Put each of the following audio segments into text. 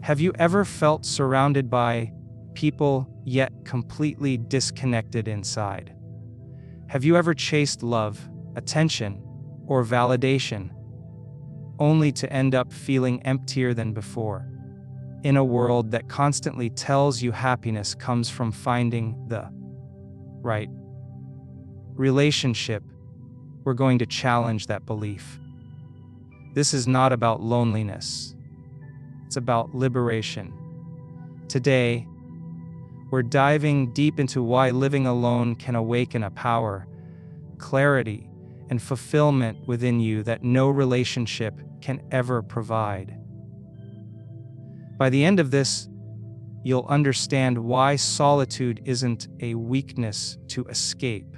Have you ever felt surrounded by people yet completely disconnected inside? Have you ever chased love, attention, or validation, only to end up feeling emptier than before? In a world that constantly tells you happiness comes from finding the right relationship, we're going to challenge that belief. This is not about loneliness. It's about liberation. Today, we're diving deep into why living alone can awaken a power, clarity, and fulfillment within you that no relationship can ever provide. By the end of this, you'll understand why solitude isn't a weakness to escape,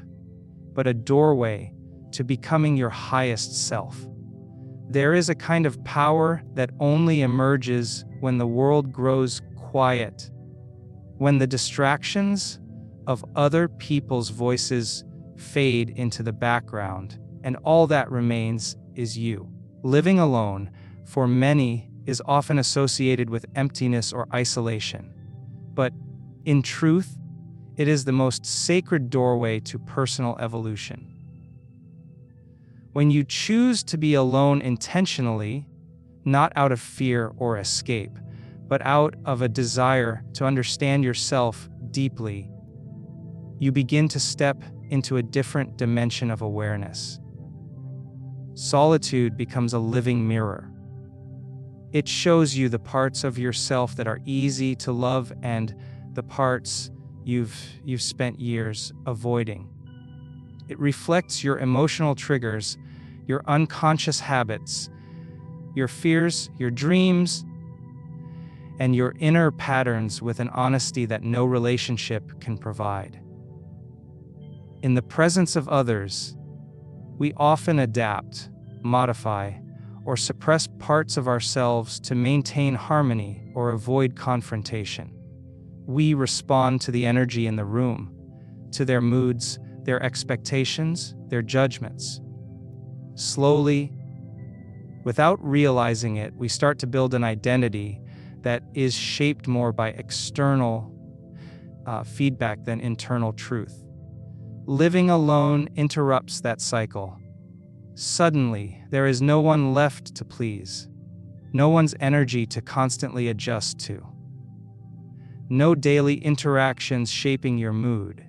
but a doorway to becoming your highest self. There is a kind of power that only emerges when the world grows quiet, when the distractions of other people's voices fade into the background, and all that remains is you. Living alone, for many, is often associated with emptiness or isolation. But, in truth, it is the most sacred doorway to personal evolution. When you choose to be alone intentionally, not out of fear or escape, but out of a desire to understand yourself deeply, you begin to step into a different dimension of awareness. Solitude becomes a living mirror. It shows you the parts of yourself that are easy to love and the parts you've spent years avoiding. It reflects your emotional triggers, your unconscious habits, your fears, your dreams, and your inner patterns with an honesty that no relationship can provide. In the presence of others, we often adapt, modify, or suppress parts of ourselves to maintain harmony or avoid confrontation. We respond to the energy in the room, to their moods, their expectations, their judgments. Slowly, without realizing it, we start to build an identity that is shaped more by external feedback than internal truth. Living alone interrupts that cycle. Suddenly, there is no one left to please, no one's energy to constantly adjust to, no daily interactions shaping your mood.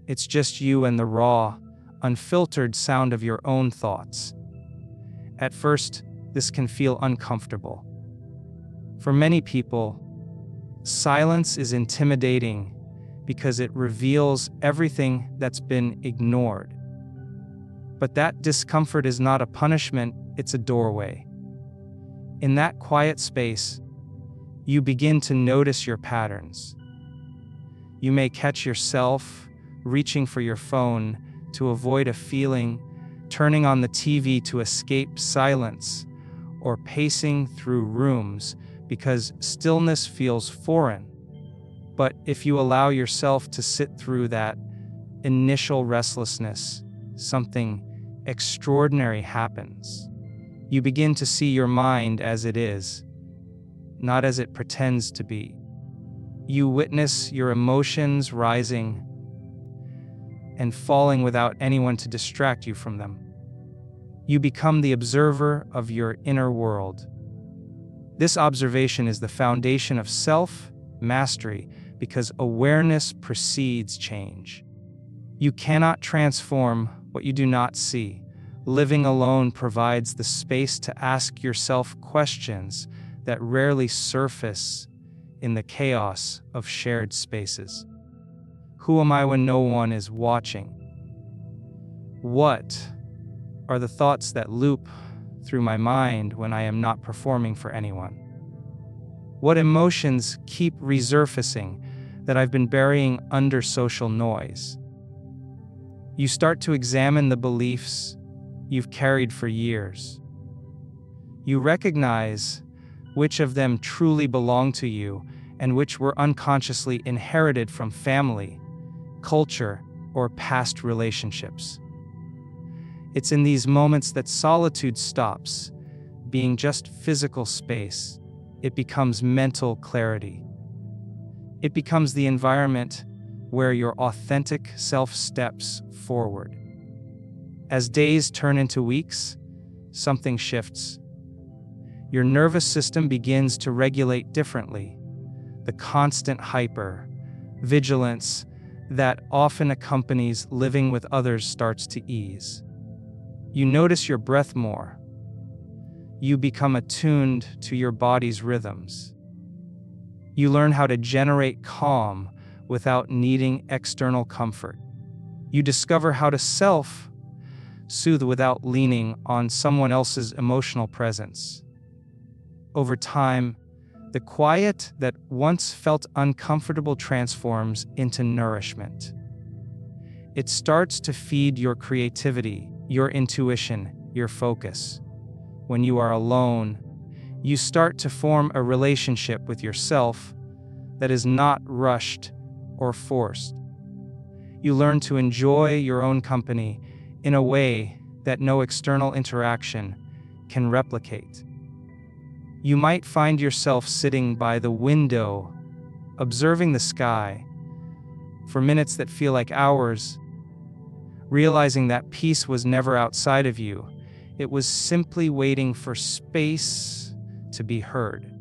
It's just you and the raw, unfiltered sound of your own thoughts. At first, this can feel uncomfortable. For many people, silence is intimidating because it reveals everything that's been ignored. But that discomfort is not a punishment, it's a doorway. In that quiet space, you begin to notice your patterns. You may catch yourself reaching for your phone to avoid a feeling, turning on the TV to escape silence, or pacing through rooms because stillness feels foreign. But if you allow yourself to sit through that initial restlessness, something extraordinary happens. You begin to see your mind as it is, not as it pretends to be. You witness your emotions rising and falling without anyone to distract you from them. You become the observer of your inner world. This observation is the foundation of self-mastery because awareness precedes change. You cannot transform what you do not see. Living alone provides the space to ask yourself questions that rarely surface in the chaos of shared spaces. Who am I when no one is watching? What are the thoughts that loop through my mind when I am not performing for anyone? What emotions keep resurfacing that I've been burying under social noise? You start to examine the beliefs you've carried for years. You recognize which of them truly belong to you and which were unconsciously inherited from family, culture, or past relationships. It's in these moments that solitude stops being just physical space it becomes mental clarity. It becomes the environment where your authentic self steps forward. As days turn into weeks, something shifts. Your nervous system begins to regulate differently. The constant vigilance that often accompanies living with others starts to ease. You notice your breath more. You become attuned to your body's rhythms. You learn how to generate calm without needing external comfort. You discover how to self-soothe without leaning on someone else's emotional presence. Over time, the quiet that once felt uncomfortable transforms into nourishment. It starts to feed your creativity, your intuition, your focus. When you are alone, you start to form a relationship with yourself that is not rushed or forced. You learn to enjoy your own company in a way that no external interaction can replicate. You might find yourself sitting by the window, observing the sky for minutes that feel like hours, realizing that peace was never outside of you. It was simply waiting for space to be heard.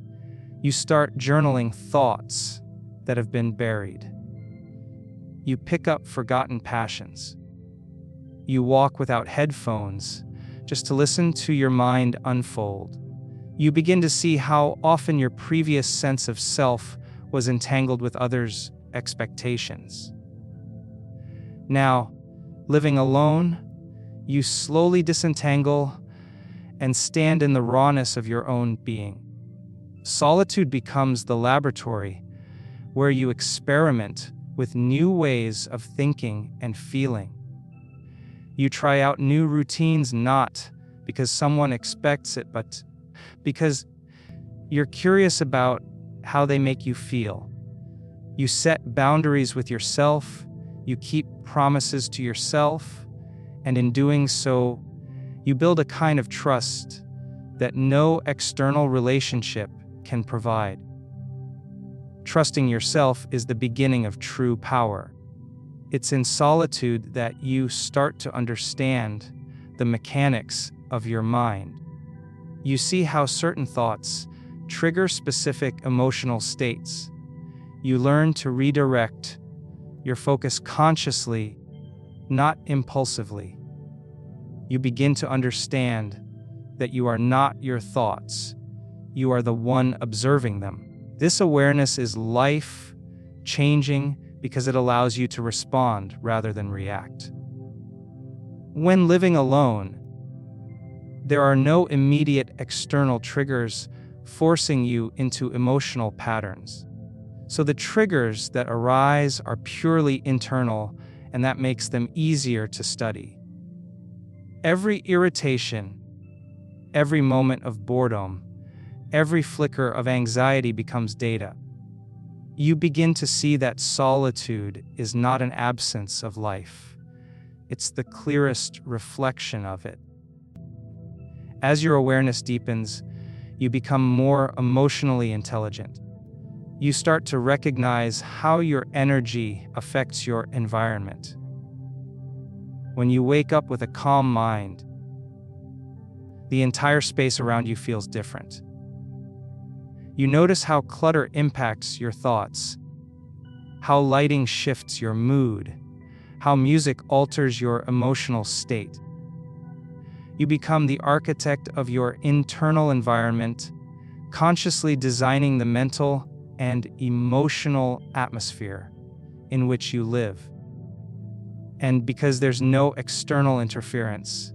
You start journaling thoughts that have been buried. You pick up forgotten passions. You walk without headphones, just to listen to your mind unfold. You begin to see how often your previous sense of self was entangled with others' expectations. Now, living alone, you slowly disentangle and stand in the rawness of your own being. Solitude becomes the laboratory where you experiment with new ways of thinking and feeling. You try out new routines not because someone expects it, but because you're curious about how they make you feel. You set boundaries with yourself, you keep promises to yourself, and in doing so, you build a kind of trust that no external relationship can provide. Trusting yourself is the beginning of true power. It's in solitude that you start to understand the mechanics of your mind. You see how certain thoughts trigger specific emotional states. You learn to redirect your focus consciously, not impulsively. You begin to understand that you are not your thoughts. You are the one observing them. This awareness is life-changing because it allows you to respond rather than react. When living alone, there are no immediate external triggers forcing you into emotional patterns. So the triggers that arise are purely internal, and that makes them easier to study. Every irritation, every moment of boredom, every flicker of anxiety becomes data. You begin to see that solitude is not an absence of life. It's the clearest reflection of it. As your awareness deepens, you become more emotionally intelligent. You start to recognize how your energy affects your environment. When you wake up with a calm mind, the entire space around you feels different. You notice how clutter impacts your thoughts, how lighting shifts your mood, how music alters your emotional state. You become the architect of your internal environment, consciously designing the mental and emotional atmosphere in which you live. And because there's no external interference,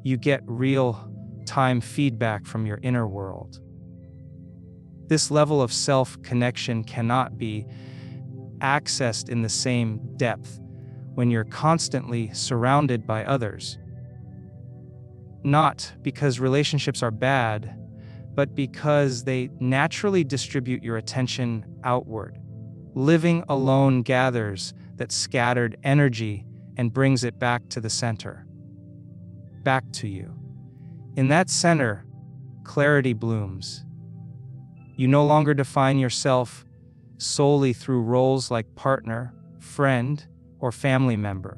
you get real-time feedback from your inner world. This level of self-connection cannot be accessed in the same depth when you're constantly surrounded by others. Not because relationships are bad, but because they naturally distribute your attention outward. Living alone gathers that scattered energy and brings it back to the center. Back to you. In that center, clarity blooms. You no longer define yourself solely through roles like partner, friend, or family member.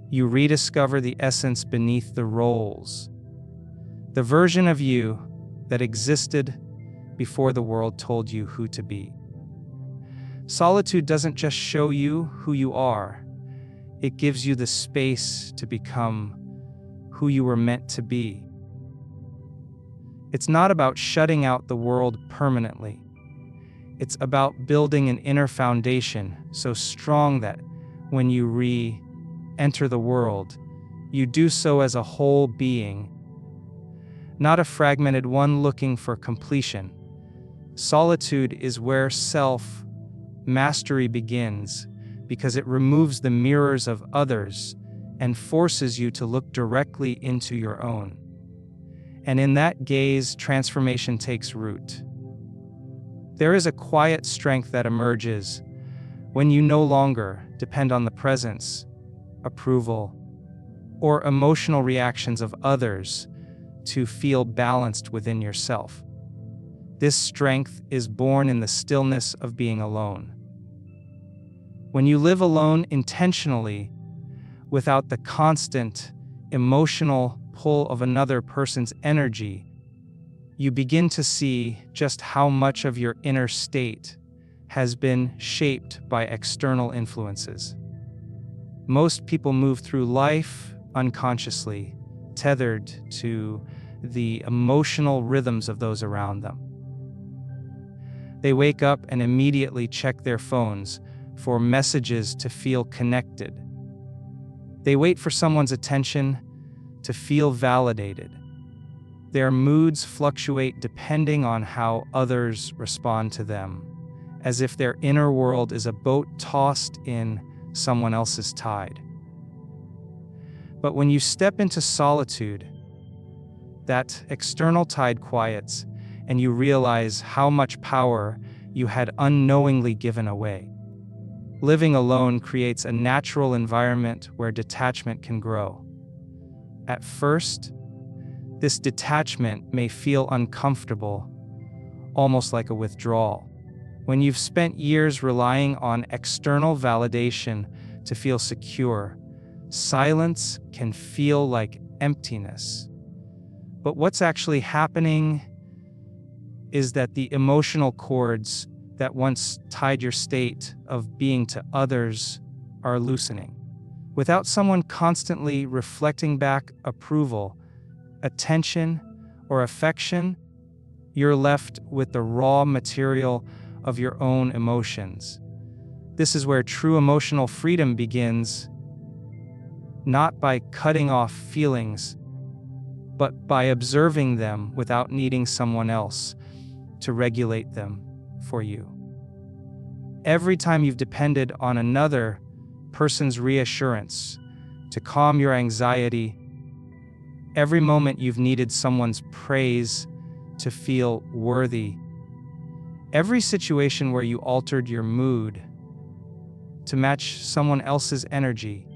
You rediscover the essence beneath the roles, the version of you that existed before the world told you who to be. Solitude doesn't just show you who you are, it gives you the space to become who you were meant to be. It's not about shutting out the world permanently. It's about building an inner foundation so strong that when you re-enter the world, you do so as a whole being, not a fragmented one looking for completion. Solitude is where self-mastery begins, because it removes the mirrors of others and forces you to look directly into your own. And in that gaze, transformation takes root. There is a quiet strength that emerges when you no longer depend on the presence, approval, or emotional reactions of others to feel balanced within yourself. This strength is born in the stillness of being alone. When you live alone intentionally, without the constant emotional pull of another person's energy, you begin to see just how much of your inner state has been shaped by external influences. Most people move through life unconsciously, tethered to the emotional rhythms of those around them. They wake up and immediately check their phones for messages to feel connected. They wait for someone's attention to feel validated. Their moods fluctuate depending on how others respond to them, as if their inner world is a boat tossed in someone else's tide. But when you step into solitude, that external tide quiets, and you realize how much power you had unknowingly given away. Living alone creates a natural environment where detachment can grow. At first, this detachment may feel uncomfortable, almost like a withdrawal. When you've spent years relying on external validation to feel secure, silence can feel like emptiness. But what's actually happening is that the emotional cords that once tied your state of being to others are loosening. Without someone constantly reflecting back approval, attention, or affection, you're left with the raw material of your own emotions. This is where true emotional freedom begins, not by cutting off feelings, but by observing them without needing someone else to regulate them for you. Every time you've depended on another person's reassurance to calm your anxiety, every moment you've needed someone's praise to feel worthy, every situation where you altered your mood to match someone else's energy,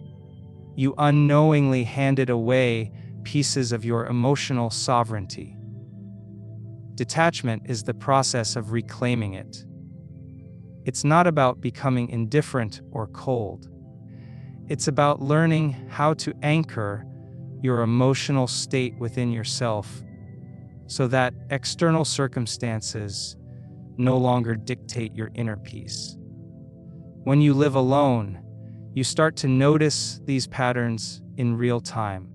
you unknowingly handed away pieces of your emotional sovereignty. Detachment is the process of reclaiming it. It's not about becoming indifferent or cold. It's about learning how to anchor your emotional state within yourself so that external circumstances no longer dictate your inner peace. When you live alone, you start to notice these patterns in real time.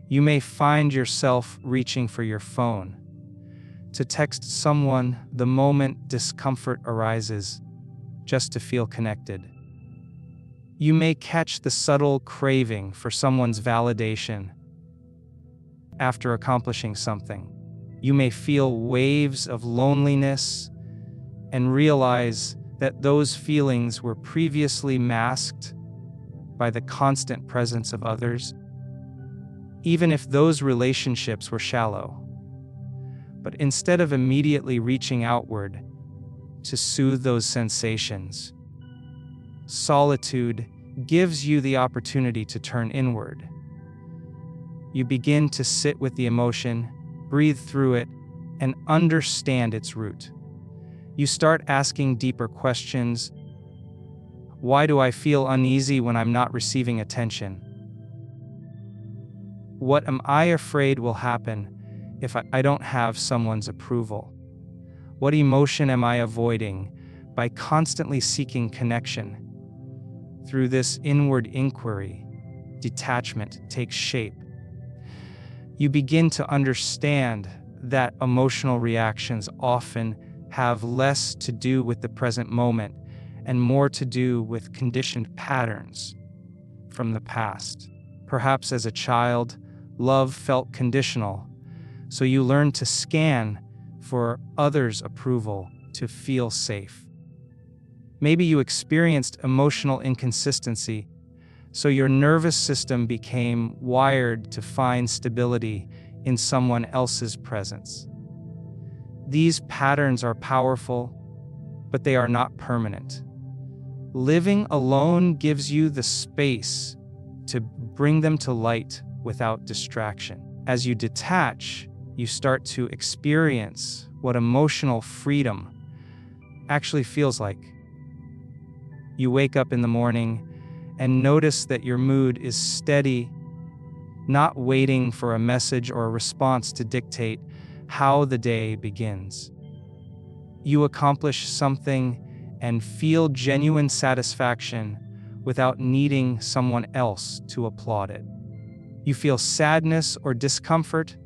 You may find yourself reaching for your phone to text someone the moment discomfort arises, just to feel connected. You may catch the subtle craving for someone's validation after accomplishing something. You may feel waves of loneliness and realize that those feelings were previously masked by the constant presence of others, even if those relationships were shallow. But instead of immediately reaching outward to soothe those sensations, solitude gives you the opportunity to turn inward. You begin to sit with the emotion, breathe through it, and understand its root. You start asking deeper questions. Why do I feel uneasy when I'm not receiving attention? What am I afraid will happen if I don't have someone's approval? What emotion am I avoiding by constantly seeking connection? Through this inward inquiry, detachment takes shape. You begin to understand that emotional reactions often have less to do with the present moment and more to do with conditioned patterns from the past. Perhaps as a child, love felt conditional, so you learn to scan for others' approval to feel safe. Maybe you experienced emotional inconsistency, so your nervous system became wired to find stability in someone else's presence. These patterns are powerful, but they are not permanent. Living alone gives you the space to bring them to light without distraction. As you detach, you start to experience what emotional freedom actually feels like. You wake up in the morning and notice that your mood is steady, not waiting for a message or a response to dictate how the day begins. You accomplish something and feel genuine satisfaction without needing someone else to applaud it. You feel sadness or discomfort,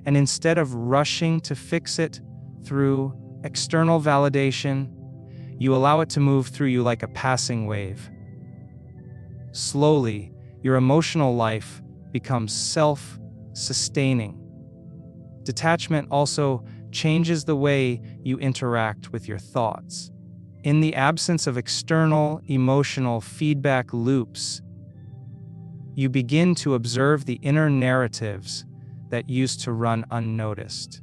and instead of rushing to fix it through external validation, you allow it to move through you like a passing wave. Slowly, your emotional life becomes self-sustaining. Detachment also changes the way you interact with your thoughts. In the absence of external emotional feedback loops, you begin to observe the inner narratives that used to run unnoticed.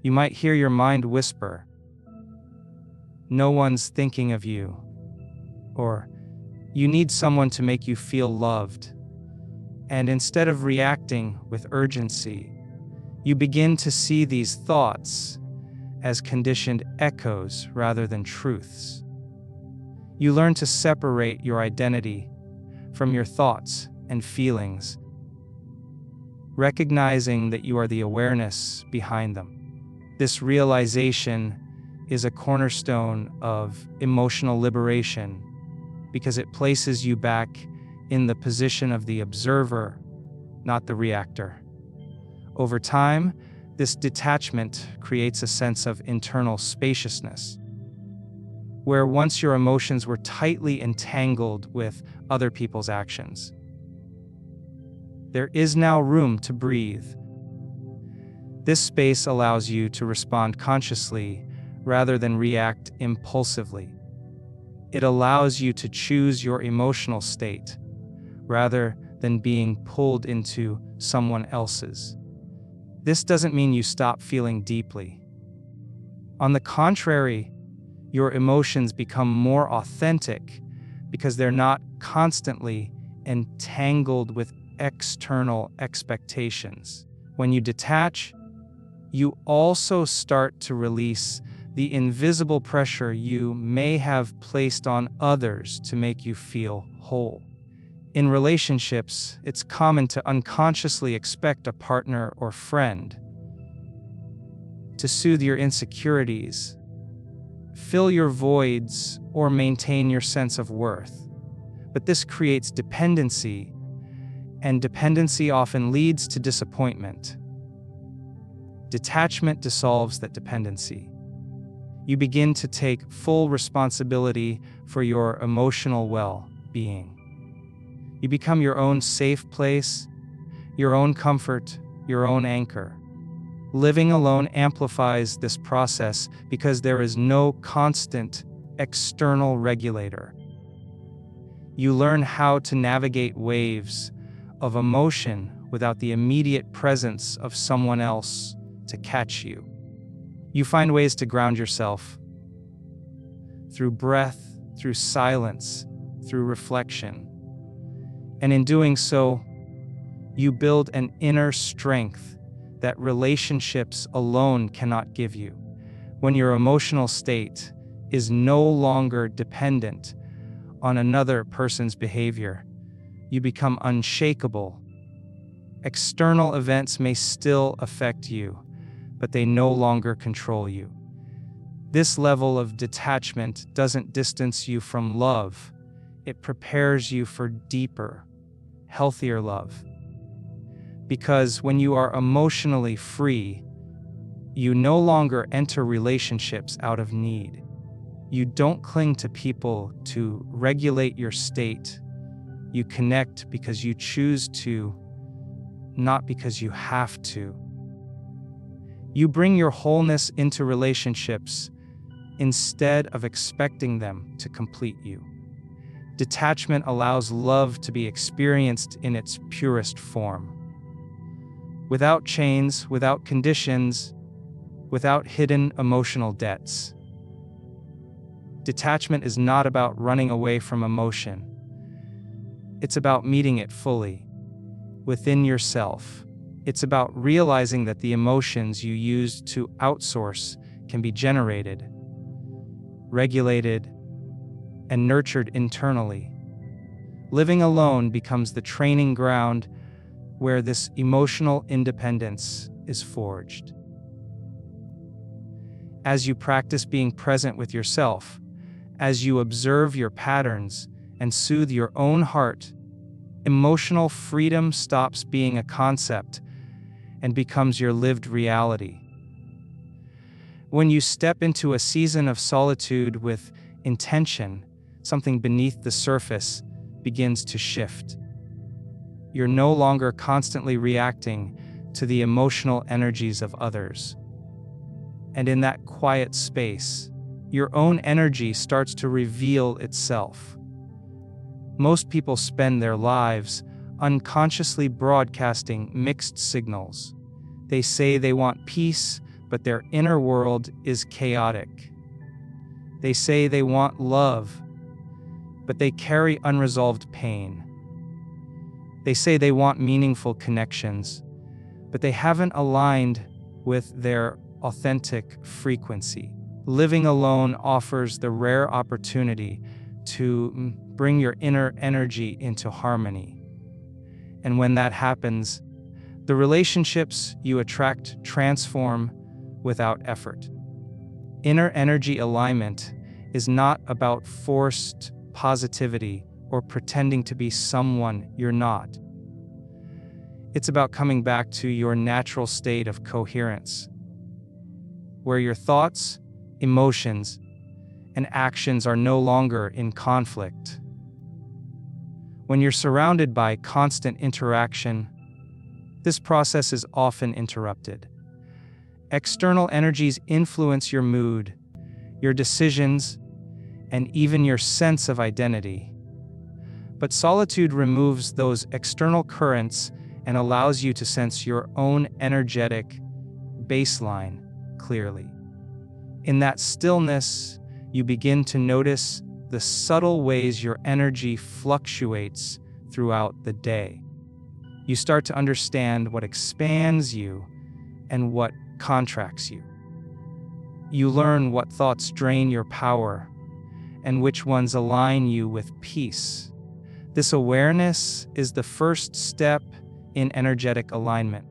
You might hear your mind whisper, "No one's thinking of you," or "You need someone to make you feel loved." And instead of reacting with urgency, you begin to see these thoughts as conditioned echoes rather than truths. You learn to separate your identity from your thoughts and feelings, recognizing that you are the awareness behind them. This realization is a cornerstone of emotional liberation because it places you back in the position of the observer, not the reactor. Over time, this detachment creates a sense of internal spaciousness, where once your emotions were tightly entangled with other people's actions, there is now room to breathe. This space allows you to respond consciously rather than react impulsively. It allows you to choose your emotional state rather than being pulled into someone else's. This doesn't mean you stop feeling deeply. On the contrary, your emotions become more authentic because they're not constantly entangled with external expectations. When you detach, you also start to release the invisible pressure you may have placed on others to make you feel whole. In relationships, it's common to unconsciously expect a partner or friend to soothe your insecurities, fill your voids, or maintain your sense of worth. But this creates dependency, and dependency often leads to disappointment. Detachment dissolves that dependency. You begin to take full responsibility for your emotional well-being. You become your own safe place, your own comfort, your own anchor. Living alone amplifies this process because there is no constant external regulator. You learn how to navigate waves of emotion without the immediate presence of someone else to catch you. You find ways to ground yourself through breath, through silence, through reflection. And in doing so, you build an inner strength that relationships alone cannot give you. When your emotional state is no longer dependent on another person's behavior, you become unshakable. External events may still affect you, but they no longer control you. This level of detachment doesn't distance you from love. It prepares you for deeper, healthier love. Because when you are emotionally free, you no longer enter relationships out of need. You don't cling to people to regulate your state. You connect because you choose to, not because you have to. You bring your wholeness into relationships instead of expecting them to complete you. Detachment allows love to be experienced in its purest form. Without chains, without conditions, without hidden emotional debts. Detachment is not about running away from emotion. It's about meeting it fully, within yourself. It's about realizing that the emotions you used to outsource can be generated, regulated, and nurtured internally. Living alone becomes the training ground where this emotional independence is forged. As you practice being present with yourself, as you observe your patterns and soothe your own heart, emotional freedom stops being a concept and becomes your lived reality. When you step into a season of solitude with intention, something beneath the surface begins to shift. You're no longer constantly reacting to the emotional energies of others. And in that quiet space, your own energy starts to reveal itself. Most people spend their lives unconsciously broadcasting mixed signals. They say they want peace, but their inner world is chaotic. They say they want love, but they carry unresolved pain. They say they want meaningful connections, but they haven't aligned with their authentic frequency. Living alone offers the rare opportunity to bring your inner energy into harmony. And when that happens, the relationships you attract transform without effort. Inner energy alignment is not about forced positivity or pretending to be someone you're not. It's about coming back to your natural state of coherence, where your thoughts, emotions, and actions are no longer in conflict. When you're surrounded by constant interaction, this process is often interrupted. External energies influence your mood, your decisions, and even your sense of identity. But solitude removes those external currents and allows you to sense your own energetic baseline clearly. In that stillness, you begin to notice the subtle ways your energy fluctuates throughout the day. You start to understand what expands you and what contracts you. You learn what thoughts drain your power and which ones align you with peace. This awareness is the first step in energetic alignment.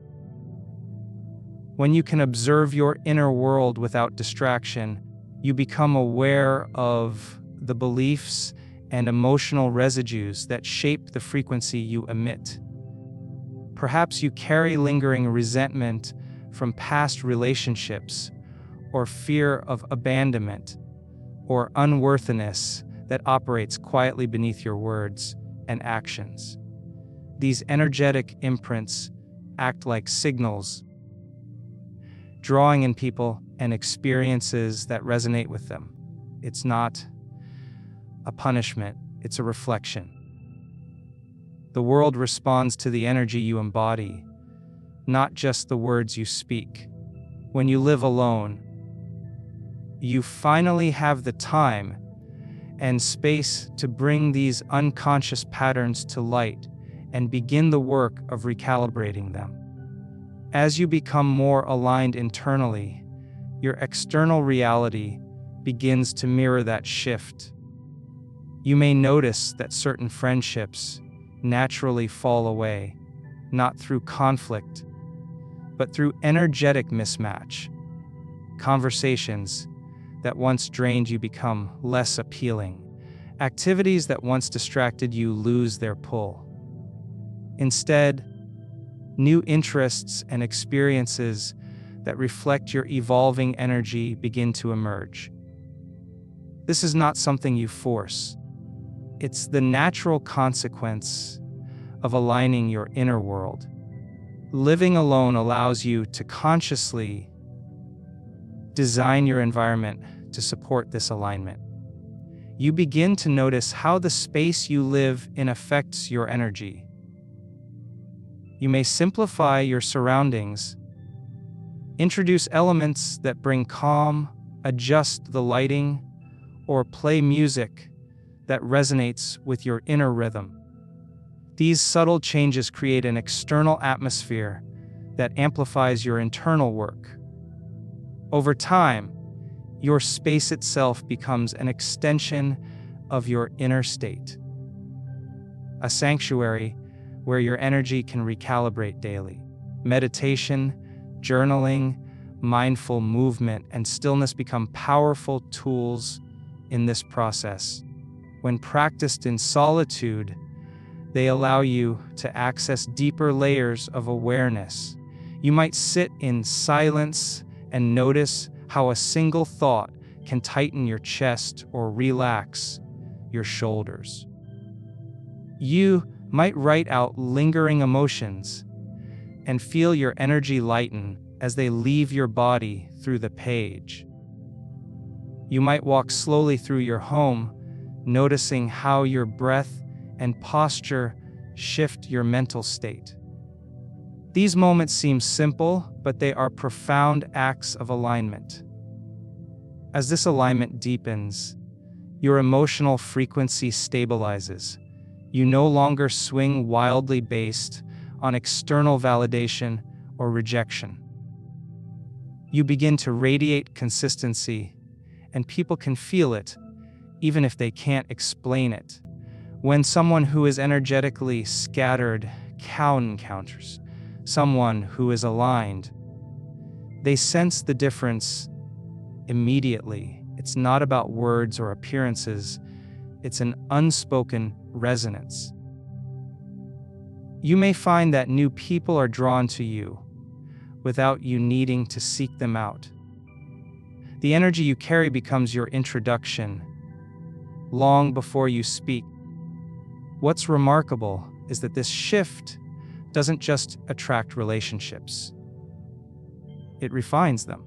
When you can observe your inner world without distraction, you become aware of the beliefs and emotional residues that shape the frequency you emit. Perhaps you carry lingering resentment from past relationships, or fear of abandonment, or unworthiness that operates quietly beneath your words and actions. These energetic imprints act like signals, drawing in people and experiences that resonate with them. It's not a punishment, it's a reflection. The world responds to the energy you embody, not just the words you speak. When you live alone, you finally have the time and space to bring these unconscious patterns to light and begin the work of recalibrating them. As you become more aligned internally, your external reality begins to mirror that shift. You may notice that certain friendships naturally fall away, not through conflict, but through energetic mismatch. Conversations that once drained you become less appealing. Activities that once distracted you lose their pull. Instead, new interests and experiences that reflect your evolving energy begin to emerge. This is not something you force. It's the natural consequence of aligning your inner world. Living alone allows you to consciously design your environment to support this alignment. You begin to notice how the space you live in affects your energy. You may simplify your surroundings, introduce elements that bring calm, adjust the lighting, or play music that resonates with your inner rhythm. These subtle changes create an external atmosphere that amplifies your internal work. Over time, your space itself becomes an extension of your inner state, a sanctuary where your energy can recalibrate daily. Meditation, journaling, mindful movement, and stillness become powerful tools in this process. When practiced in solitude, they allow you to access deeper layers of awareness. You might sit in silence and notice how a single thought can tighten your chest or relax your shoulders. You might write out lingering emotions and feel your energy lighten as they leave your body through the page. You might walk slowly through your home, noticing how your breath and posture shift your mental state. These moments seem simple, but they are profound acts of alignment. As this alignment deepens, your emotional frequency stabilizes. You no longer swing wildly based on external validation or rejection. You begin to radiate consistency, and people can feel it, even if they can't explain it. When someone who is energetically scattered encounters someone who is aligned, they sense the difference immediately. It's not about words or appearances, it's an unspoken resonance. You may find that new people are drawn to you without you needing to seek them out. The energy you carry becomes your introduction long before you speak. What's remarkable is that this shift doesn't just attract relationships, it refines them.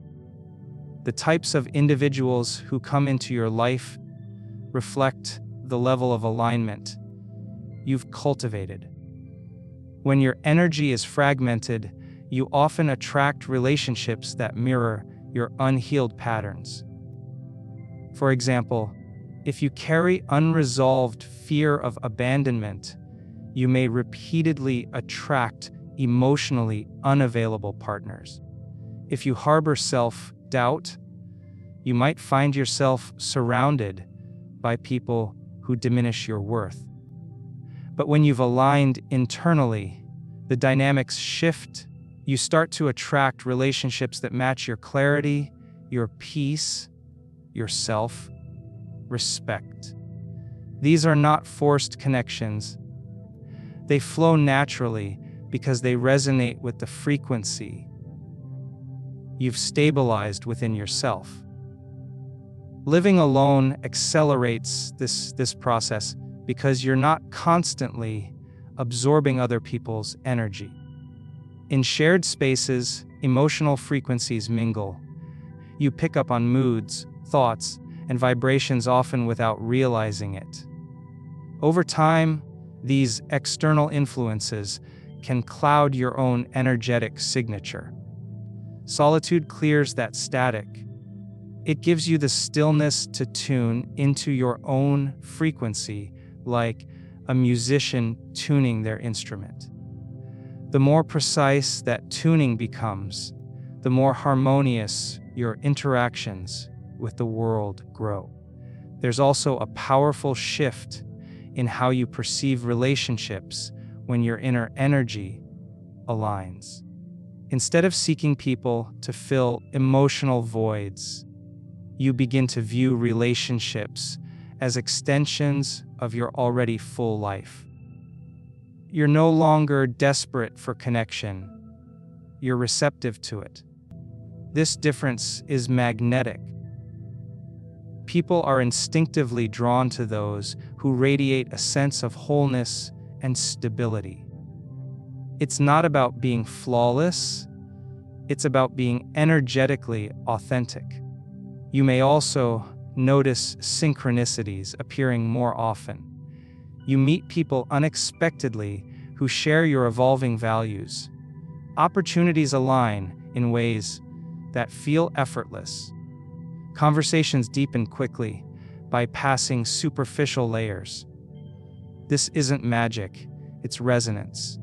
The types of individuals who come into your life reflect the level of alignment you've cultivated. When your energy is fragmented, you often attract relationships that mirror your unhealed patterns. For example, if you carry unresolved fear of abandonment, you may repeatedly attract emotionally unavailable partners. If you harbor self-doubt, you might find yourself surrounded by people who diminish your worth. But when you've aligned internally, the dynamics shift. You start to attract relationships that match your clarity, your peace, your self-respect. These are not forced connections. They flow naturally because they resonate with the frequency you've stabilized within yourself. Living alone accelerates this process because you're not constantly absorbing other people's energy. In shared spaces, emotional frequencies mingle. You pick up on moods, thoughts, and vibrations often without realizing it. Over time, these external influences can cloud your own energetic signature. Solitude clears that static. It gives you the stillness to tune into your own frequency, like a musician tuning their instrument. The more precise that tuning becomes, the more harmonious your interactions with the world grow. There's also a powerful shift in how you perceive relationships when your inner energy aligns. Instead of seeking people to fill emotional voids, you begin to view relationships as extensions of your already full life. You're no longer desperate for connection, you're receptive to it. This difference is magnetic. People are instinctively drawn to those who radiate a sense of wholeness and stability. It's not about being flawless, it's about being energetically authentic. You may also notice synchronicities appearing more often. You meet people unexpectedly who share your evolving values. Opportunities align in ways that feel effortless. Conversations deepen quickly, bypassing superficial layers. This isn't magic, it's resonance.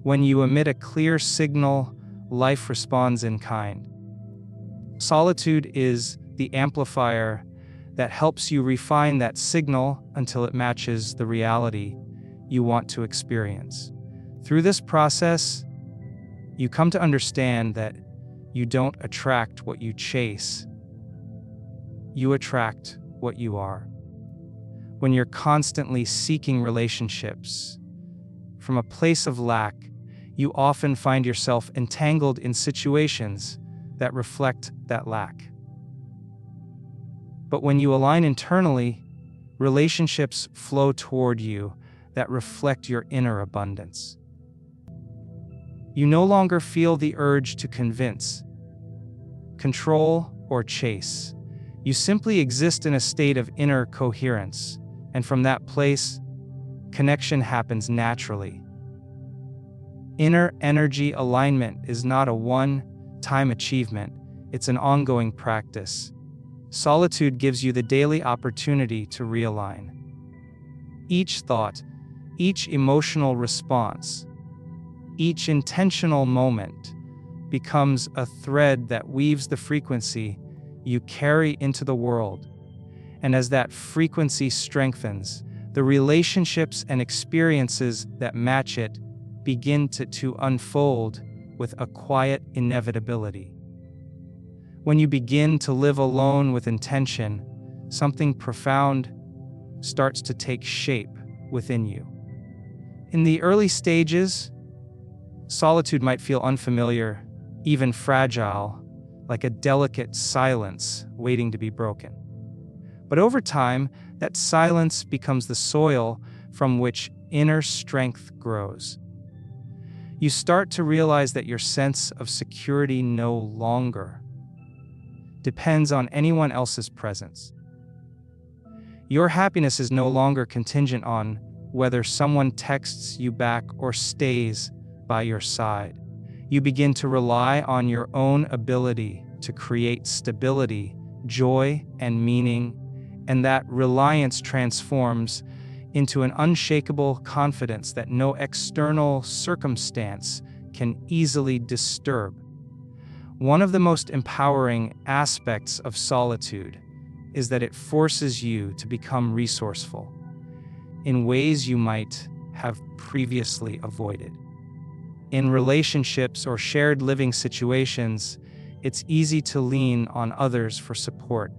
When you emit a clear signal, life responds in kind. Solitude is the amplifier that helps you refine that signal until it matches the reality you want to experience. Through this process, you come to understand that you don't attract what you chase, you attract what you are. When you're constantly seeking relationships from a place of lack, you often find yourself entangled in situations that reflect that lack. But when you align internally, relationships flow toward you that reflect your inner abundance. You no longer feel the urge to convince, control, or chase. You simply exist in a state of inner coherence, and from that place, connection happens naturally. Inner energy alignment is not a one-time achievement, it's an ongoing practice. Solitude gives you the daily opportunity to realign. Each thought, each emotional response, each intentional moment becomes a thread that weaves the frequency you carry into the world. And as that frequency strengthens, the relationships and experiences that match it begin to unfold with a quiet inevitability. When you begin to live alone with intention, something profound starts to take shape within you. In the early stages, solitude might feel unfamiliar, even fragile, like a delicate silence waiting to be broken. But over time, that silence becomes the soil from which inner strength grows. You start to realize that your sense of security no longer depends on anyone else's presence. Your happiness is no longer contingent on whether someone texts you back or stays by your side. You begin to rely on your own ability to create stability, joy, and meaning, and that reliance transforms into an unshakable confidence that no external circumstance can easily disturb. One of the most empowering aspects of solitude is that it forces you to become resourceful in ways you might have previously avoided. In relationships or shared living situations, it's easy to lean on others for support,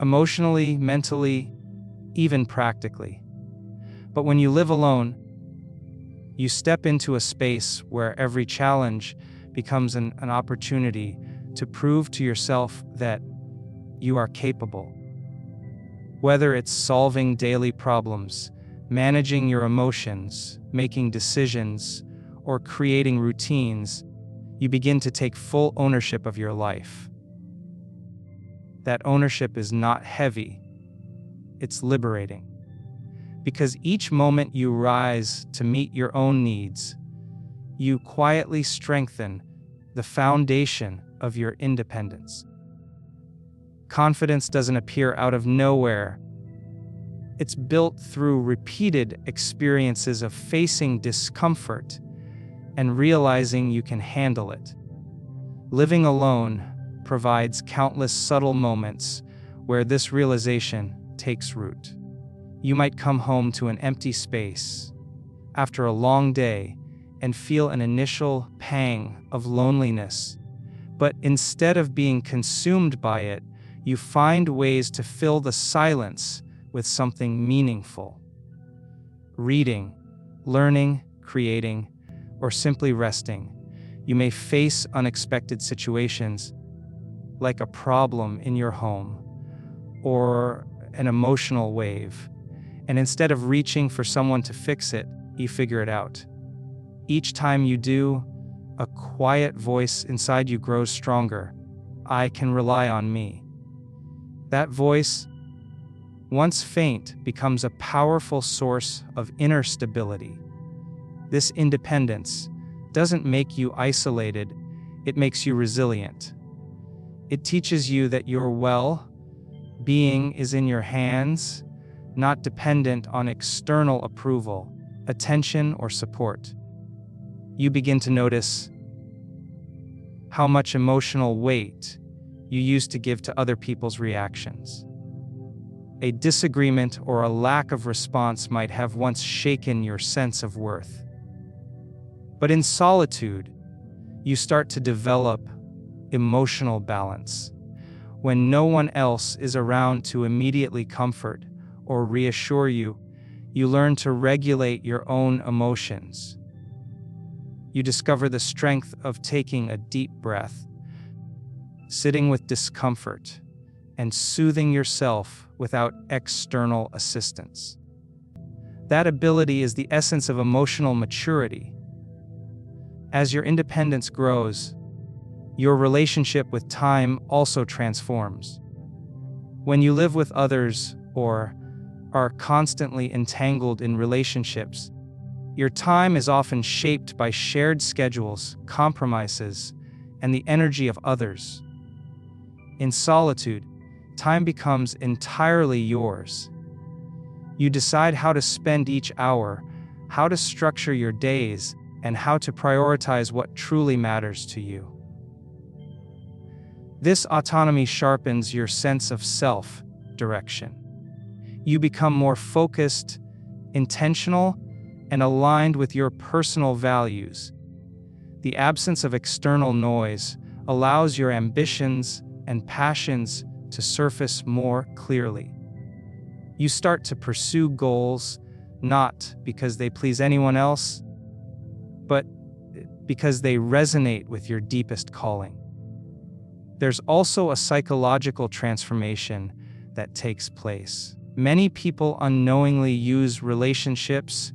emotionally, mentally, even practically. But when you live alone, you step into a space where every challenge becomes an opportunity to prove to yourself that you are capable. Whether it's solving daily problems, managing your emotions, making decisions, or creating routines, you begin to take full ownership of your life. That ownership is not heavy, it's liberating. Because each moment you rise to meet your own needs, you quietly strengthen the foundation of your independence. Confidence doesn't appear out of nowhere. It's built through repeated experiences of facing discomfort and realizing you can handle it. Living alone provides countless subtle moments where this realization takes root. You might come home to an empty space after a long day and feel an initial pang of loneliness, but instead of being consumed by it, you find ways to fill the silence with something meaningful. Reading, learning, creating, or simply resting, you may face unexpected situations like a problem in your home or an emotional wave, and instead of reaching for someone to fix it, you figure it out. Each time you do, a quiet voice inside you grows stronger. I can rely on me. That voice, once faint, becomes a powerful source of inner stability. This independence doesn't make you isolated, it makes you resilient. It teaches you that your well-being is in your hands, not dependent on external approval, attention, or support. You begin to notice how much emotional weight you used to give to other people's reactions. A disagreement or a lack of response might have once shaken your sense of worth. But in solitude, you start to develop emotional balance. When no one else is around to immediately comfort or reassure you, you learn to regulate your own emotions. You discover the strength of taking a deep breath, sitting with discomfort, and soothing yourself without external assistance. That ability is the essence of emotional maturity. As your independence grows, your relationship with time also transforms. When you live with others or are constantly entangled in relationships, your time is often shaped by shared schedules, compromises, and the energy of others. In solitude, time becomes entirely yours. You decide how to spend each hour, how to structure your days, and how to prioritize what truly matters to you. This autonomy sharpens your sense of self-direction. You become more focused, intentional, and aligned with your personal values. The absence of external noise allows your ambitions and passions to surface more clearly. You start to pursue goals not because they please anyone else, but because they resonate with your deepest calling. There's also a psychological transformation that takes place. Many people unknowingly use relationships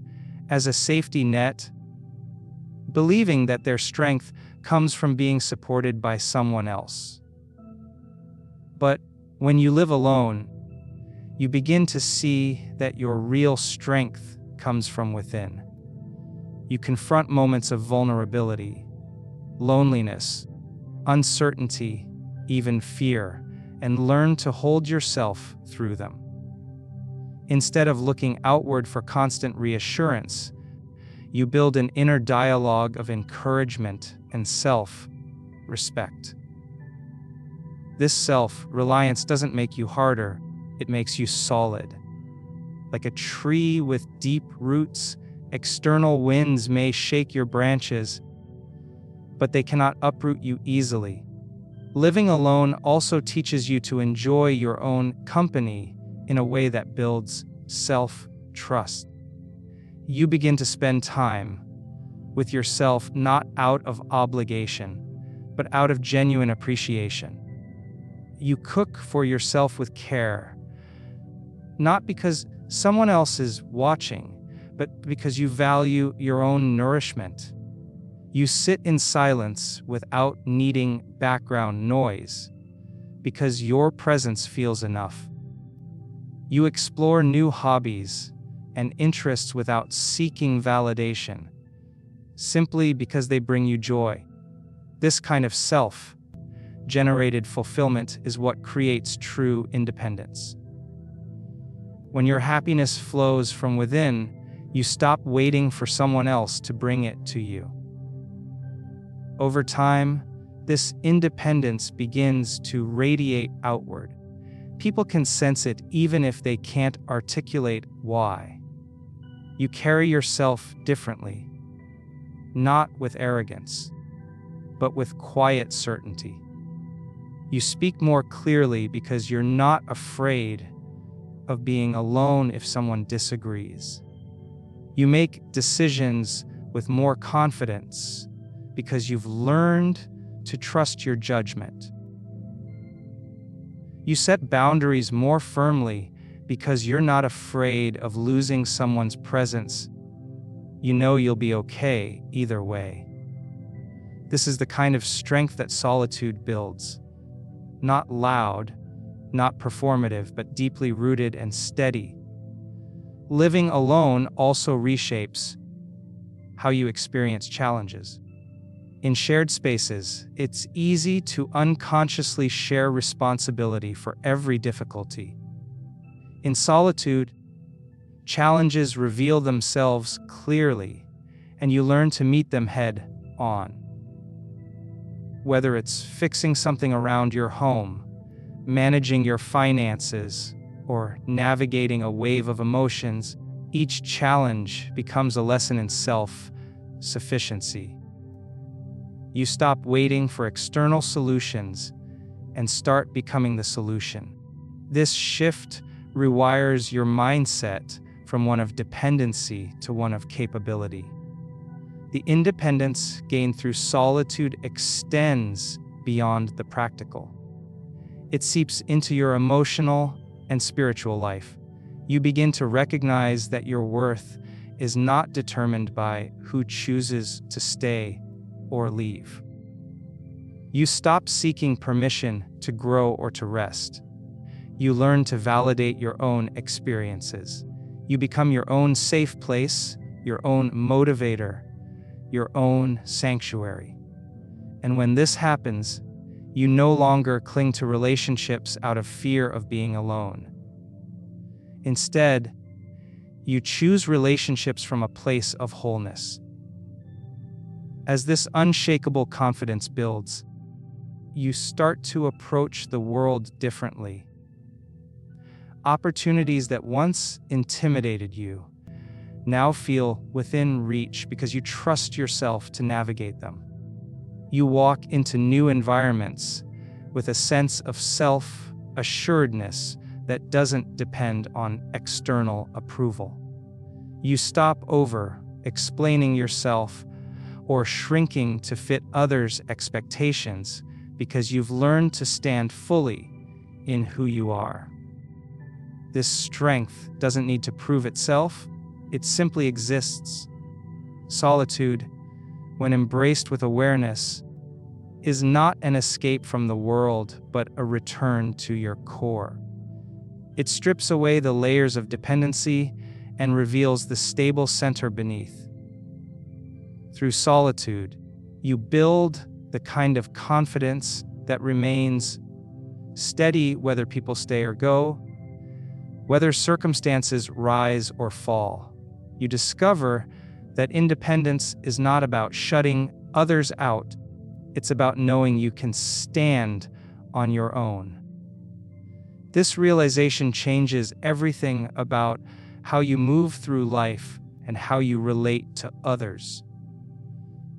as a safety net, believing that their strength comes from being supported by someone else. But when you live alone, you begin to see that your real strength comes from within. You confront moments of vulnerability, loneliness, uncertainty, even fear, and learn to hold yourself through them. Instead of looking outward for constant reassurance, you build an inner dialogue of encouragement and self-respect. This self-reliance doesn't make you harder, it makes you solid. Like a tree with deep roots, external winds may shake your branches, but they cannot uproot you easily. Living alone also teaches you to enjoy your own company in a way that builds self-trust. You begin to spend time with yourself not out of obligation, but out of genuine appreciation. You cook for yourself with care, not because someone else is watching, but because you value your own nourishment. You sit in silence without needing background noise, because your presence feels enough. You explore new hobbies and interests without seeking validation, simply because they bring you joy. This kind of self-generated fulfillment is what creates true independence. When your happiness flows from within, you stop waiting for someone else to bring it to you. Over time, This independence begins to radiate outward. People can sense it even if they can't articulate why. You carry yourself differently, not with arrogance, but with quiet certainty. You speak more clearly because you're not afraid of being alone if someone disagrees. You make decisions with more confidence because you've learned to trust your judgment. You set boundaries more firmly because you're not afraid of losing someone's presence. You know you'll be okay either way. This is the kind of strength that solitude builds. Not loud, not performative, but deeply rooted and steady. Living alone also reshapes how you experience challenges. In shared spaces, it's easy to unconsciously share responsibility for every difficulty. In solitude, challenges reveal themselves clearly, and you learn to meet them head on. Whether it's fixing something around your home, managing your finances, or navigating a wave of emotions, each challenge becomes a lesson in self-sufficiency. You stop waiting for external solutions and start becoming the solution. This shift rewires your mindset from one of dependency to one of capability. The independence gained through solitude extends beyond the practical. It seeps into your emotional and spiritual life. You begin to recognize that your worth is not determined by who chooses to stay or leave. You stop seeking permission to grow or to rest. You learn to validate your own experiences. You become your own safe place, your own motivator, your own sanctuary. And when this happens, you no longer cling to relationships out of fear of being alone. Instead, you choose relationships from a place of wholeness. As this unshakable confidence builds, you start to approach the world differently. Opportunities that once intimidated you now feel within reach because you trust yourself to navigate them. You walk into new environments with a sense of self-assuredness that doesn't depend on external approval. You stop over-explaining yourself or shrinking to fit others' expectations because you've learned to stand fully in who you are. This strength doesn't need to prove itself, it simply exists. Solitude, when embraced with awareness, is not an escape from the world, but a return to your core. It strips away the layers of dependency and reveals the stable center beneath. Through solitude, you build the kind of confidence that remains steady whether people stay or go, whether circumstances rise or fall. You discover that independence is not about shutting others out, it's about knowing you can stand on your own. This realization changes everything about how you move through life and how you relate to others.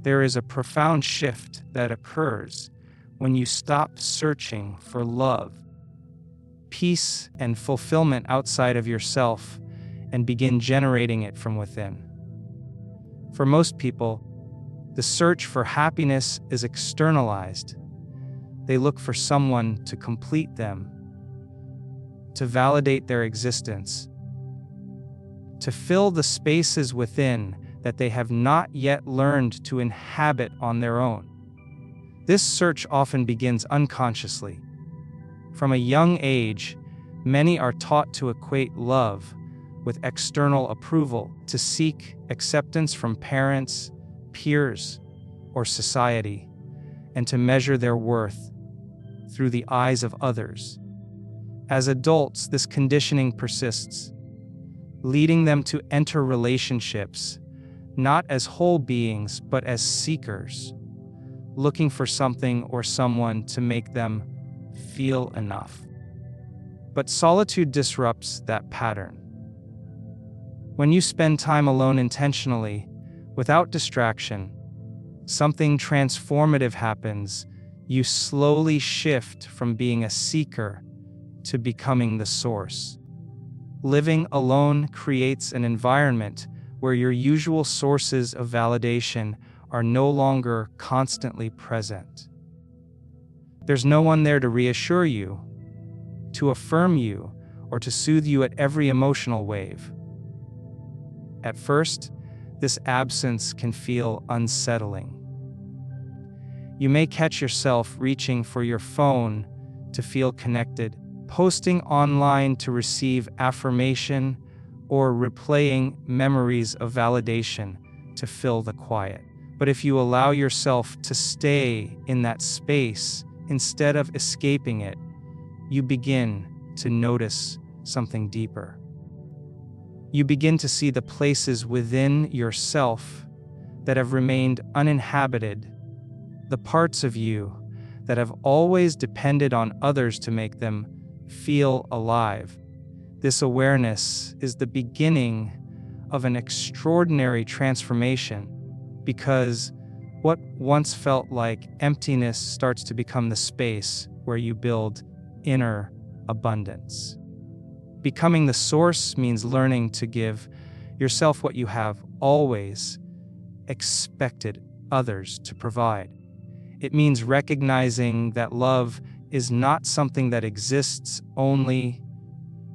There is a profound shift that occurs when you stop searching for love, peace, and fulfillment outside of yourself and begin generating it from within. For most people, the search for happiness is externalized. They look for someone to complete them, to validate their existence, to fill the spaces within that they have not yet learned to inhabit on their own. This search often begins unconsciously. From a young age, many are taught to equate love with external approval, to seek acceptance from parents, peers, or society, and to measure their worth through the eyes of others. As adults, this conditioning persists, leading them to enter relationships not as whole beings but as seekers, looking for something or someone to make them feel enough. But solitude disrupts that pattern. When you spend time alone intentionally, without distraction, something transformative happens. You slowly shift from being a seeker to becoming the source. Living alone creates an environment where your usual sources of validation are no longer constantly present. There's no one there to reassure you, to affirm you, or to soothe you at every emotional wave. At first, this absence can feel unsettling. You may catch yourself reaching for your phone to feel connected, posting online to receive affirmation, or replaying memories of validation to fill the quiet. But if you allow yourself to stay in that space instead of escaping it, you begin to notice something deeper. You begin to see the places within yourself that have remained uninhabited, the parts of you that have always depended on others to make them feel alive. This awareness is the beginning of an extraordinary transformation, because what once felt like emptiness starts to become the space where you build inner abundance. Becoming the source means learning to give yourself what you have always expected others to provide. It means recognizing that love is not something that exists only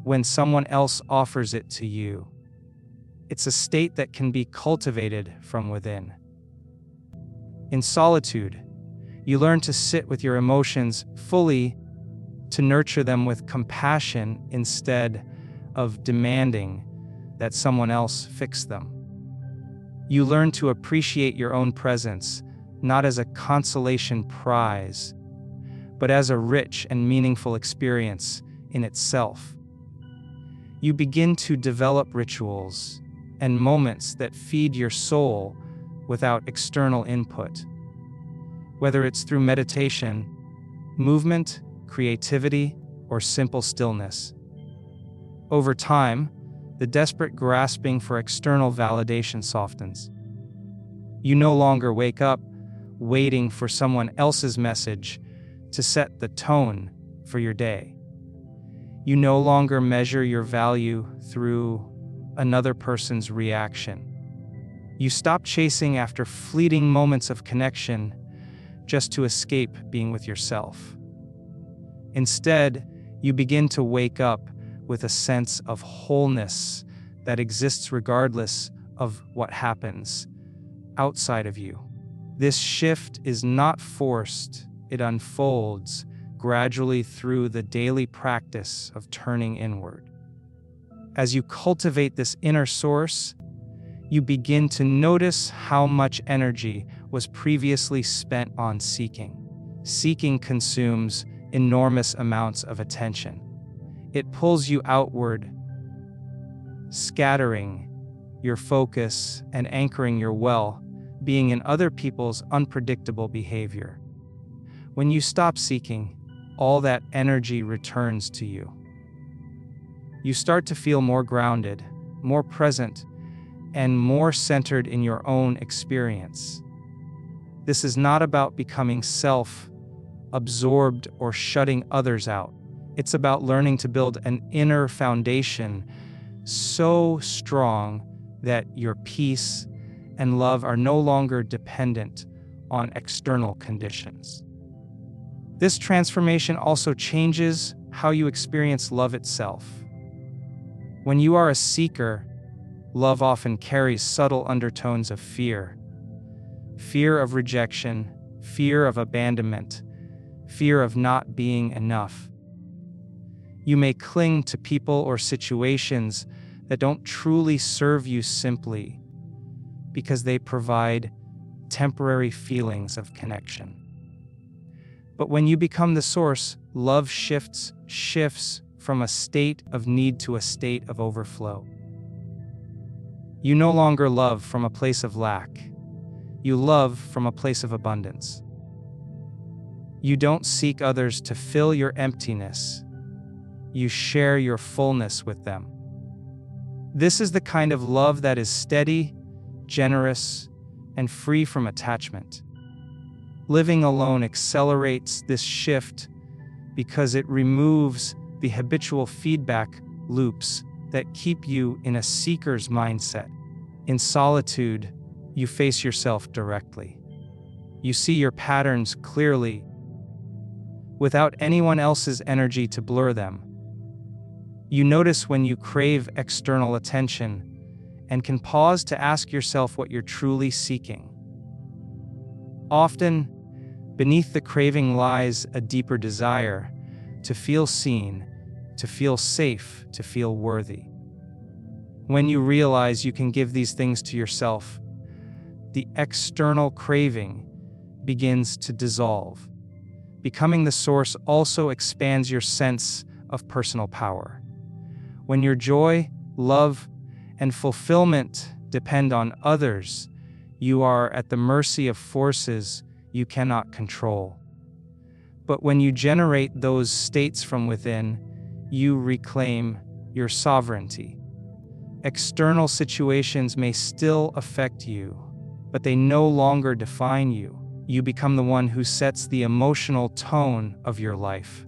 when someone else offers it to you. It's a state that can be cultivated from within. In solitude, you learn to sit with your emotions fully, to nurture them with compassion instead of demanding that someone else fix them. You learn to appreciate your own presence, not as a consolation prize, but as a rich and meaningful experience in itself. You begin to develop rituals and moments that feed your soul without external input. Whether it's through meditation, movement, creativity, or simple stillness. Over time, the desperate grasping for external validation softens. You no longer wake up waiting for someone else's message to set the tone for your day. You no longer measure your value through another person's reaction. You stop chasing after fleeting moments of connection just to escape being with yourself. Instead, you begin to wake up with a sense of wholeness that exists regardless of what happens outside of you. This shift is not forced, it unfolds gradually through the daily practice of turning inward. As you cultivate this inner source, you begin to notice how much energy was previously spent on seeking. Seeking consumes enormous amounts of attention. It pulls you outward, scattering your focus and anchoring your well-being in other people's unpredictable behavior. When you stop seeking, all that energy returns to you. You start to feel more grounded, more present, and more centered in your own experience. This is not about becoming self-absorbed or shutting others out. It's about learning to build an inner foundation so strong that your peace and love are no longer dependent on external conditions. This transformation also changes how you experience love itself. When you are a seeker, love often carries subtle undertones of fear. Fear of rejection, fear of abandonment, fear of not being enough. You may cling to people or situations that don't truly serve you simply because they provide temporary feelings of connection. But when you become the source, love shifts from a state of need to a state of overflow. You no longer love from a place of lack. You love from a place of abundance. You don't seek others to fill your emptiness. You share your fullness with them. This is the kind of love that is steady, generous, and free from attachment. Living alone accelerates this shift because it removes the habitual feedback loops that keep you in a seeker's mindset. In solitude, you face yourself directly. You see your patterns clearly, without anyone else's energy to blur them. You notice when you crave external attention and can pause to ask yourself what you're truly seeking. Often, beneath the craving lies a deeper desire to feel seen, to feel safe, to feel worthy. When you realize you can give these things to yourself, the external craving begins to dissolve. Becoming the source also expands your sense of personal power. When your joy, love, and fulfillment depend on others, you are at the mercy of forces you cannot control. But when you generate those states from within, you reclaim your sovereignty. External situations may still affect you, but they no longer define you. You become the one who sets the emotional tone of your life.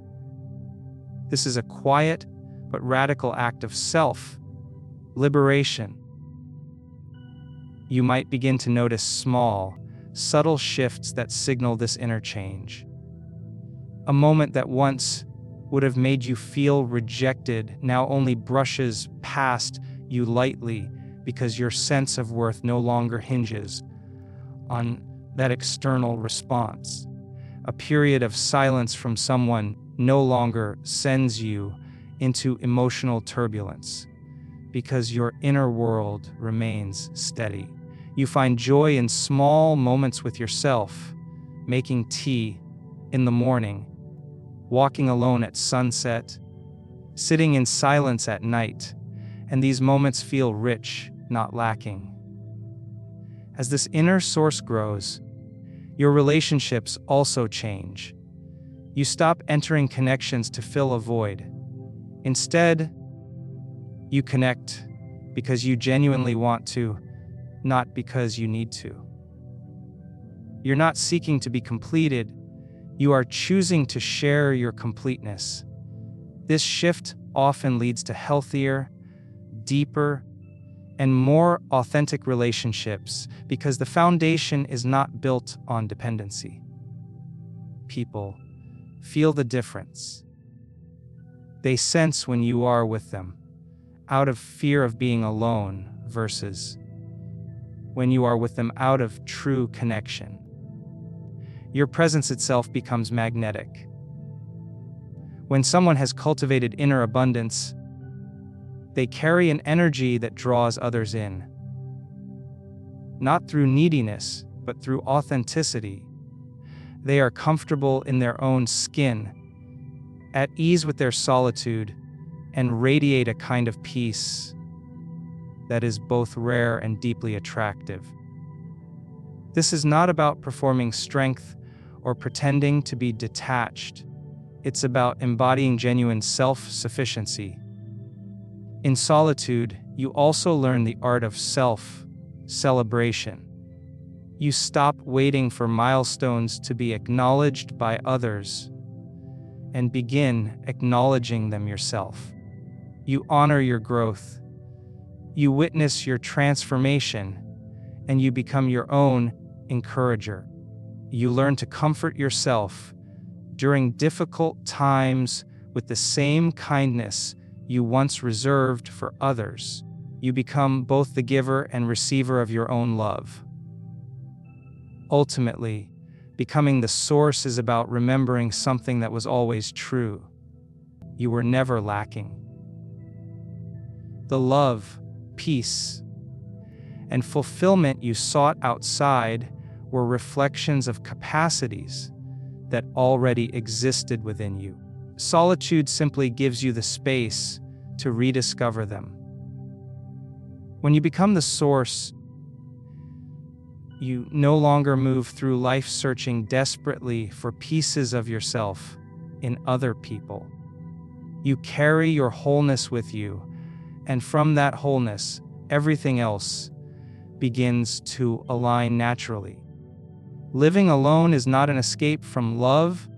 This is a quiet but radical act of self-liberation. You might begin to notice small, subtle shifts that signal this inner change. A moment that once would have made you feel rejected now only brushes past you lightly because your sense of worth no longer hinges on that external response. A period of silence from someone no longer sends you into emotional turbulence because your inner world remains steady. You find joy in small moments with yourself, making tea in the morning, walking alone at sunset, sitting in silence at night, and these moments feel rich, not lacking. As this inner source grows, your relationships also change. You stop entering connections to fill a void. Instead, you connect because you genuinely want to, not because you need to. You're not seeking to be completed, you are choosing to share your completeness. This shift often leads to healthier, deeper, and more authentic relationships because the foundation is not built on dependency. People feel the difference. They sense when you are with them, out of fear of being alone versus when you are with them out of true connection. Your presence itself becomes magnetic. When someone has cultivated inner abundance, they carry an energy that draws others in. Not through neediness, but through authenticity. They are comfortable in their own skin, at ease with their solitude, and radiate a kind of peace that is both rare and deeply attractive. This is not about performing strength or pretending to be detached. It's about embodying genuine self-sufficiency. In solitude, you also learn the art of self-celebration. You stop waiting for milestones to be acknowledged by others and begin acknowledging them yourself. You honor your growth. You witness your transformation, and you become your own encourager. You learn to comfort yourself during difficult times with the same kindness you once reserved for others. You become both the giver and receiver of your own love. Ultimately, becoming the source is about remembering something that was always true. You were never lacking. The love, peace, and fulfillment you sought outside were reflections of capacities that already existed within you. Solitude simply gives you the space to rediscover them. When you become the source, You no longer move through life searching desperately for pieces of yourself in other people. You carry your wholeness with you, and from that wholeness, everything else begins to align naturally. Living alone is not an escape from love.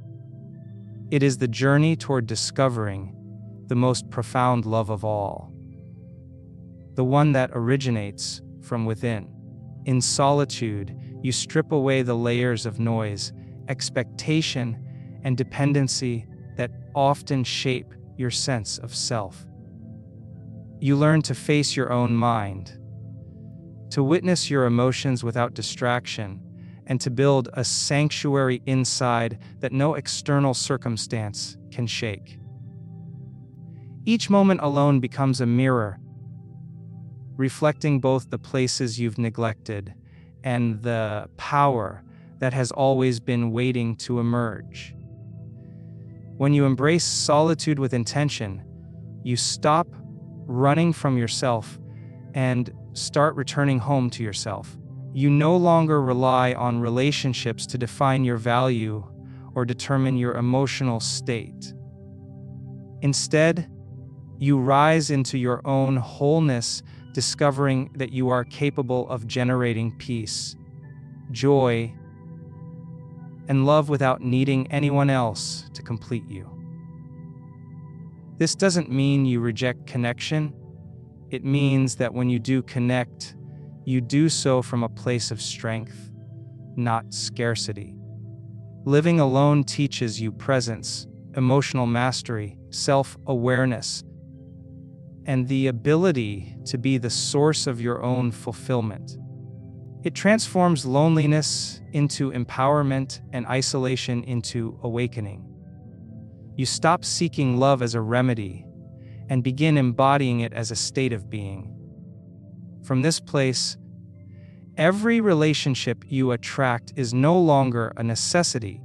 It is the journey toward discovering the most profound love of all, the one that originates from within. In solitude, you strip away the layers of noise, expectation, and dependency that often shape your sense of self. You learn to face your own mind, to witness your emotions without distraction, and to build a sanctuary inside that no external circumstance can shake. Each moment alone becomes a mirror, reflecting both the places you've neglected and the power that has always been waiting to emerge. When you embrace solitude with intention, you stop running from yourself and start returning home to yourself. You no longer rely on relationships to define your value or determine your emotional state. Instead, you rise into your own wholeness, discovering that you are capable of generating peace, joy, and love without needing anyone else to complete you. This doesn't mean you reject connection. It means that when you do connect, you do so from a place of strength, not scarcity. Living alone teaches you presence, emotional mastery, self-awareness, and the ability to be the source of your own fulfillment. It transforms loneliness into empowerment and isolation into awakening. You stop seeking love as a remedy and begin embodying it as a state of being. From this place, every relationship you attract is no longer a necessity,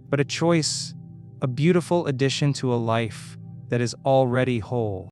but a choice, a beautiful addition to a life that is already whole.